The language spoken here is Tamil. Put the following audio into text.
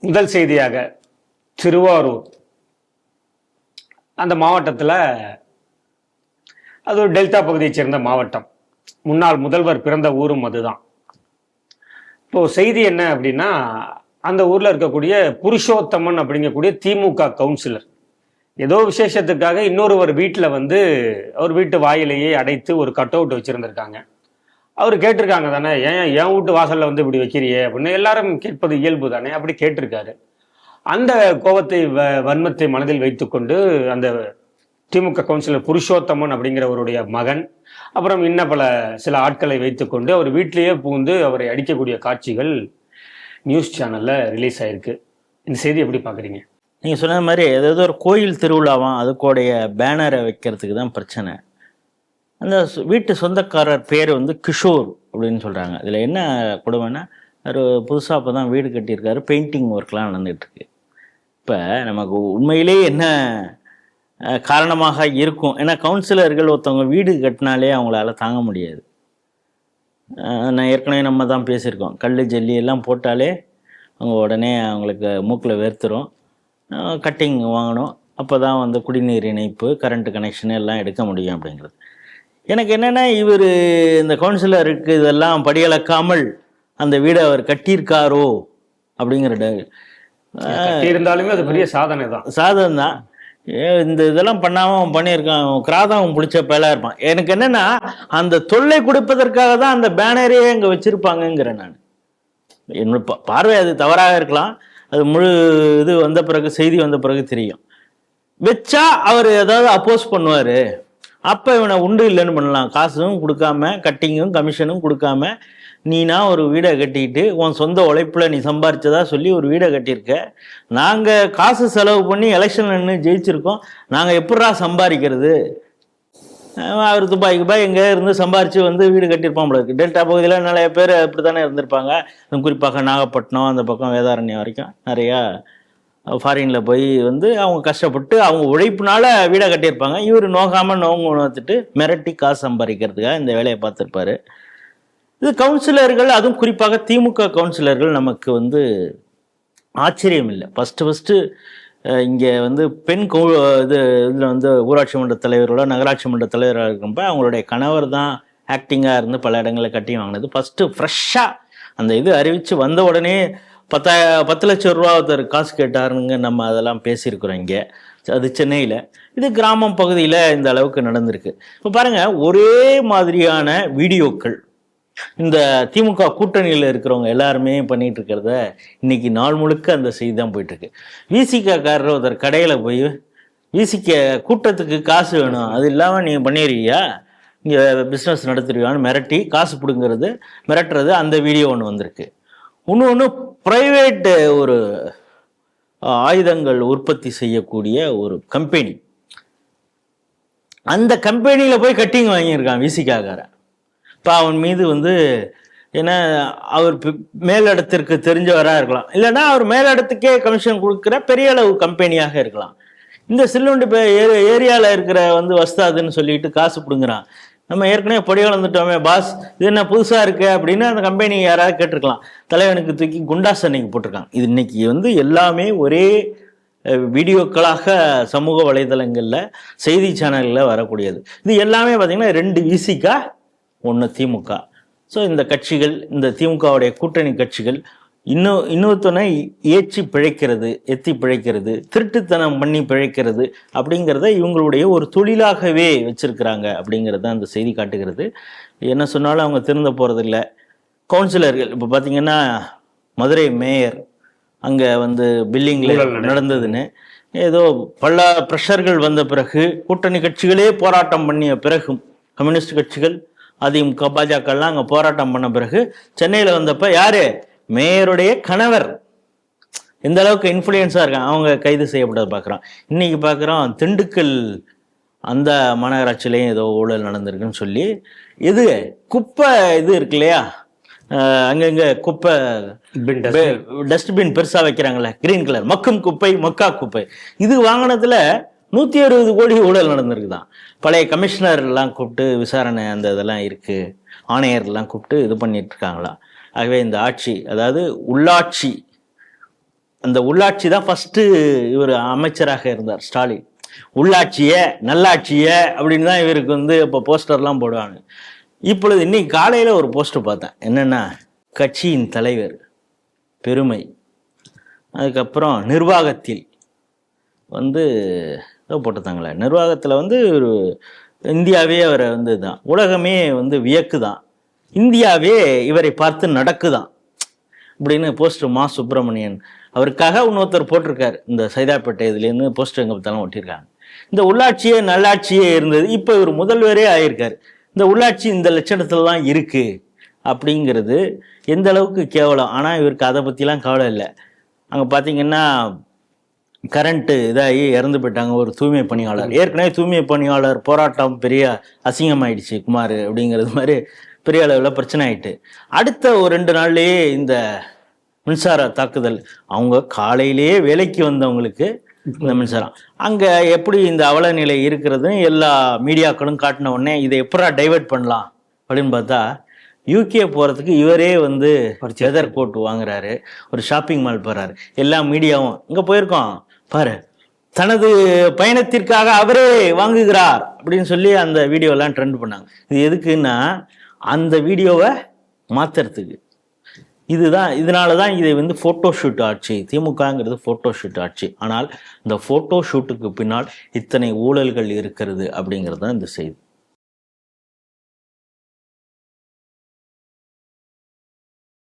முதல் செய்தியாக திருவாரூர் அந்த மாவட்டத்தில், அது ஒரு டெல்டா பகுதியைச் சேர்ந்த மாவட்டம். முன்னாள் முதல்வர் பிறந்த ஊரும் அதுதான். இப்போ செய்தி என்ன அப்படின்னா, அந்த ஊர்ல இருக்கக்கூடிய புருஷோத்தமன் அப்படிங்கக்கூடிய திமுக கவுன்சிலர் ஏதோ விசேஷத்துக்காக இன்னொருவர் வீட்டில் வந்து அவர் வீட்டு வாயிலேயே அடைத்து ஒரு கட் அவுட் வச்சிருந்திருக்காங்க. அவர் கேட்டிருக்காங்க தானே, ஏன் என் வீட்டு வாசல்ல வந்து இப்படி வைக்கிறியே அப்படின்னு. எல்லாரும் கேட்பது இயல்பு தானே, அப்படி கேட்டிருக்காரு. அந்த கோபத்தை வன்மத்தை மனதில் வைத்துக்கொண்டு அந்த திமுக கவுன்சிலர் புருஷோத்தமன் அப்படிங்கிறவருடைய மகன், அப்புறம் இன்னும் சில ஆட்களை வைத்துக்கொண்டு அவர் வீட்டிலேயே புகுந்து அவரை அடிக்கக்கூடிய காட்சிகள் நியூஸ் சேனல்ல ரிலீஸ் ஆயிருக்கு. இந்த செய்தி எப்படி பாக்குறீங்க? நீங்கள் சொன்ன மாதிரி ஏதாவது ஒரு கோயில் திருவிழாவாம், அதுக்கோடைய பேனரை வைக்கிறதுக்கு தான் பிரச்சனை. அந்த வீட்டு சொந்தக்காரர் பேர் வந்து கிஷோர் அப்படின்னு சொல்கிறாங்க. இதில் என்ன கொடுமைன்னா, அவர் புதுசாக இப்போ தான் வீடு கட்டியிருக்காரு, பெயிண்டிங் ஒர்க்லாம் நடந்துகிட்ருக்கு. இப்போ நமக்கு உண்மையிலேயே என்ன காரணமாக இருக்கும்? ஏன்னா கவுன்சிலர்கள் ஒருத்தவங்க வீடு கட்டினாலே அவங்களால தாங்க முடியாது. நான் ஏற்கனவே நம்ம தான் பேசியிருக்கோம், கல் ஜல்லி எல்லாம் போட்டாலே அவங்க உடனே அவங்களுக்கு மூக்கில் வேர்த்துரும். கட்டிங் வாங்கணும், அப்போ தான் வந்து குடிநீர் இணைப்பு, கரண்ட்டு கனெக்ஷன் எல்லாம் எடுக்க முடியும் அப்படிங்கிறது. எனக்கு என்னென்னா, இவர் இந்த கவுன்சிலருக்கு இதெல்லாம் படியளக்காமல் அந்த வீடை அவர் கட்டியிருக்காரோ அப்படிங்கிற இருந்தாலுமே அது பெரிய சாதனை தான். சாதனை தான். இந்த இதெல்லாம் பண்ணாமல் அவன் பண்ணியிருக்கான், கிராதம் அவன் பிடிச்ச பேலாக இருப்பான். எனக்கு என்னென்னா, அந்த தொல்லை கொடுப்பதற்காக தான் அந்த பேனரே இங்கே வச்சுருப்பாங்கங்கிறேன் நான். என்னோட பார்வை அது தவறாக இருக்கலாம், அது முழு இது வந்த பிறகு, செய்தி வந்த பிறகு தெரியும். வச்சா அவர் ஏதாவது அப்போஸ் பண்ணுவார், அப்போ இவனை உண்டு இல்லைன்னு பண்ணலாம். காசும் கொடுக்காம, கட்டிங்கும் கமிஷனும் கொடுக்காம, நீனா ஒரு வீடை கட்டிக்கிட்டு உன் சொந்த உழைப்பில் நீ சம்பாரிச்சதா சொல்லி ஒரு வீடை கட்டியிருக்க, நாங்கள் காசு செலவு பண்ணி எலெக்ஷன் நின்று ஜெயிச்சிருக்கோம், நாங்கள் எப்படா சம்பாதிக்கிறது? அவர் துபாய் எங்கே இருந்து சம்பாரித்து வந்து வீடு கட்டியிருப்பான் போல இருக்குது. டெல்டா பகுதியில் நிறைய பேர் அப்படி தானே இருந்திருப்பாங்க. குறிப்பாக நாகப்பட்டினம் அந்த பக்கம் வேதாரண்யம் வரைக்கும் நிறையா ஃபாரினில் போய் வந்து அவங்க கஷ்டப்பட்டு அவங்க உழைப்புனால வீடை கட்டியிருப்பாங்க. இவர் நோகாமல் நோத்துட்டு மிரட்டி காசு சம்பாதிக்கிறதுக்காக இந்த வேலையை பார்த்துருப்பாரு. இது கவுன்சிலர்கள், அதுவும் குறிப்பாக திமுக கவுன்சிலர்கள் நமக்கு வந்து ஆச்சரியம் இல்லை. ஃபஸ்ட்டு இங்கே வந்து பெண் இதில் வந்து ஊராட்சி மன்ற தலைவரோட நகராட்சி மன்ற தலைவராக இருக்கிறப்ப அவங்களுடைய கணவர் தான் ஆக்டிங்காக இருந்து பல இடங்களில் கட்டி வாங்கினது. ஃபஸ்ட்டு ஃப்ரெஷ்ஷாக அந்த இது அறிவித்து வந்த உடனே 10 லட்சம் ரூபா ஒருத்தர் காசு கேட்டாருங்க. நம்ம அதெல்லாம் பேசியிருக்கிறோம் இங்கே. அது சென்னையில். இது கிராமம் பகுதியில் இந்த அளவுக்கு நடந்திருக்கு. இப்போ பாருங்கள், ஒரே மாதிரியான வீடியோக்கள் இந்த திமுக கூட்டணியில் இருக்கிறவங்க எல்லாருமே பண்ணிட்டு இருக்கிறத இன்னைக்கு நாள் முழுக்க அந்த செய்தி தான் போயிட்டு இருக்கு. விசிகாரர் ஒருத்தர் கடையில் போய் விசிக்க கூட்டத்துக்கு காசு வேணும், அது இல்லாமல் நீங்கள் பண்ணிடுவியா, இங்கே பிஸ்னஸ் நடத்துருவியான்னு மிரட்டி காசு பிடுங்கிறது, மிரட்டுறது, அந்த வீடியோ ஒன்று வந்திருக்கு. இன்னொன்று ப்ரைவேட்டு ஒரு ஆயுதங்கள் உற்பத்தி செய்யக்கூடிய ஒரு கம்பெனி, அந்த கம்பெனியில் போய் கட்டிங் வாங்கியிருக்கான் விசிகாரன். இப்போ அவன் மீது வந்து ஏன்னா அவர் மேலிடத்திற்கு தெரிஞ்சவராக இருக்கலாம், இல்லைன்னா அவர் மேலிடத்துக்கே கமிஷன் கொடுக்குற பெரிய அளவு கம்பெனியாக இருக்கலாம். இந்த சில்லுண்டி ஏரியாவில் இருக்கிற வந்து வஸ்தாதுன்னு சொல்லிட்டு காசு பிடுங்குறான். நம்ம ஏற்கனவே பொடி வளர்ந்துட்டோமே பாஸ், இது என்ன புதுசாக இருக்கு அப்படின்னு அந்த கம்பெனி யாராவது கேட்டிருக்கலாம். தலைவனுக்கு தூக்கி குண்டாஸ் அன்னைக்கு போட்டிருக்காங்க. இது இன்னைக்கு வந்து எல்லாமே ஒரே வீடியோக்களாக சமூக வலைதளங்களில் செய்தி சேனலில் வரக்கூடியது. இது எல்லாமே பார்த்தீங்கன்னா 2 விசிகா 1 திமுக. ஸோ இந்த கட்சிகள், இந்த திமுகவுடைய கூட்டணி கட்சிகள் இன்னொருத்தனை ஏற்றி பிழைக்கிறது, எத்தி பிழைக்கிறது, திருட்டுத்தனம் பண்ணி பிழைக்கிறது அப்படிங்கிறத இவங்களுடைய ஒரு தொழிலாகவே வச்சிருக்கிறாங்க அப்படிங்கிறத அந்த செய்தி காட்டுகிறது. என்ன சொன்னாலும் அவங்க திருந்த போகிறதில்ல. கவுன்சிலர்கள் இப்போ பார்த்தீங்கன்னா மதுரை மேயர் அங்கே வந்து பில்லிங்கில் நடந்ததுன்னு ஏதோ பல ப்ரெஷர்கள் வந்த பிறகு, கூட்டணி கட்சிகளே போராட்டம் பண்ணிய பிறகும், கம்யூனிஸ்ட் கட்சிகள் அதிமுக பாஜகலாம் அங்கே போராட்டம் பண்ண பிறகு சென்னையில் வந்தப்போ யாரு, மேயருடைய கணவர் எந்த அளவுக்கு இன்ஃப்ளூயன்ஸாக இருக்காங்க, அவங்க கைது செய்யப்பட்டதை பார்க்குறோம். இன்னைக்கு பார்க்குறோம் திண்டுக்கல் அந்த மாநகராட்சியிலையும் ஏதோ ஊழல் நடந்திருக்குன்னு சொல்லி, இது குப்பை இது இருக்கு இல்லையா, அங்கங்கே குப்பை டஸ்ட்பின் பெருசாக வைக்கிறாங்களே, கிரீன் கலர், மக்கும் குப்பை மக்கா குப்பை, இது வாங்கினதுல 160 கோடி ஊழல் நடந்திருக்குதான். பழைய கமிஷனர்லாம் கூப்பிட்டு விசாரணை அந்த இதெல்லாம் இருக்குது, ஆணையர்லாம் கூப்பிட்டு இது பண்ணிட்டு இருக்காங்களா. ஆகவே இந்த ஆட்சி, அதாவது உள்ளாட்சி அந்த உள்ளாட்சி தான் ஃபர்ஸ்ட் இவர் அமைச்சராக இருந்தார் ஸ்டாலின். உள்ளாட்சிய நல்லாட்சிய அப்படின்னு தான் இவருக்கு வந்து இப்போ போஸ்டர்லாம் போடுவாங்க. இப்பொழுது இன்னைக்கு காலையில ஒரு போஸ்டர் பார்த்தேன். என்னன்னா, கட்சியின் தலைவர் பெருமை, அதுக்கப்புறம் நிர்வாகத்தில் வந்து போட்டுத்தாங்களே, நிர்வாகத்தில் வந்து ஒரு இந்தியாவே அவரை வந்து தான், உலகமே வந்து வியக்குதான், இந்தியாவே இவரை பார்த்து நடக்குதான் அப்படின்னு போஸ்டர் மா சுப்பிரமணியன் அவருக்காக இன்னொருத்தர் போட்டிருக்காரு. இந்த சைதாப்பேட்டை இதுலேருந்து போஸ்டர் எங்கே பார்த்தாலும் ஒட்டியிருக்காங்க. இந்த உள்ளாட்சியே நல்லாட்சியே இருந்தது, இப்போ இவர் முதல்வரே ஆயிருக்காரு. இந்த உள்ளாட்சி இந்த லட்சணத்துல தான் இருக்கு அப்படிங்கிறது எந்த அளவுக்கு கேவலம். ஆனால் இவருக்கு அதை பற்றிலாம் கவலை இல்லை. அங்கே பார்த்தீங்கன்னா கரண்ட்டு இதாகி இறந்து போயிட்டாங்க ஒரு தூய்மை பணியாளர். ஏற்கனவே தூய்மை பணியாளர் போராட்டம் பெரிய அசிங்கமாயிடுச்சு குமார் அப்படிங்கிறது மாதிரி பெரிய அளவில் பிரச்சனை ஆயிட்டு, அடுத்த ஒரு 2 நாள்லேயே இந்த மின்சார தாக்குதல். அவங்க காலையிலேயே வேலைக்கு வந்தவங்களுக்கு இந்த மின்சாரம் அங்கே எப்படி இந்த அவல நிலை இருக்கிறதுன்னு எல்லா மீடியாக்களும் காட்டின உடனே இதை எப்படா டைவெர்ட் பண்ணலாம் அப்படின்னு பார்த்தா, யூகே போகிறதுக்கு இவரே வந்து ஒரு செதர் கோட் வாங்குறாரு, ஒரு ஷாப்பிங் மால் போகிறாரு. எல்லா மீடியாவும் இங்கே போயிருக்கோம் பாரு, தனது பயணத்திற்காக அவரே வாங்குகிறார் அப்படின்னு சொல்லி அந்த வீடியோலாம் ட்ரெண்ட் பண்ணாங்க. இது எதுக்குன்னா அந்த வீடியோவை மாத்துறதுக்கு. இதுதான், இதனால தான் இதை வந்து ஃபோட்டோ ஷூட் ஆட்சி, திமுகங்கிறது ஃபோட்டோ ஷூட் ஆட்சி. ஆனால் இந்த ஃபோட்டோ ஷூட்டுக்கு பின்னால் இத்தனை ஊழல்கள் இருக்கிறது அப்படிங்கிறது தான் இந்த செய்தி.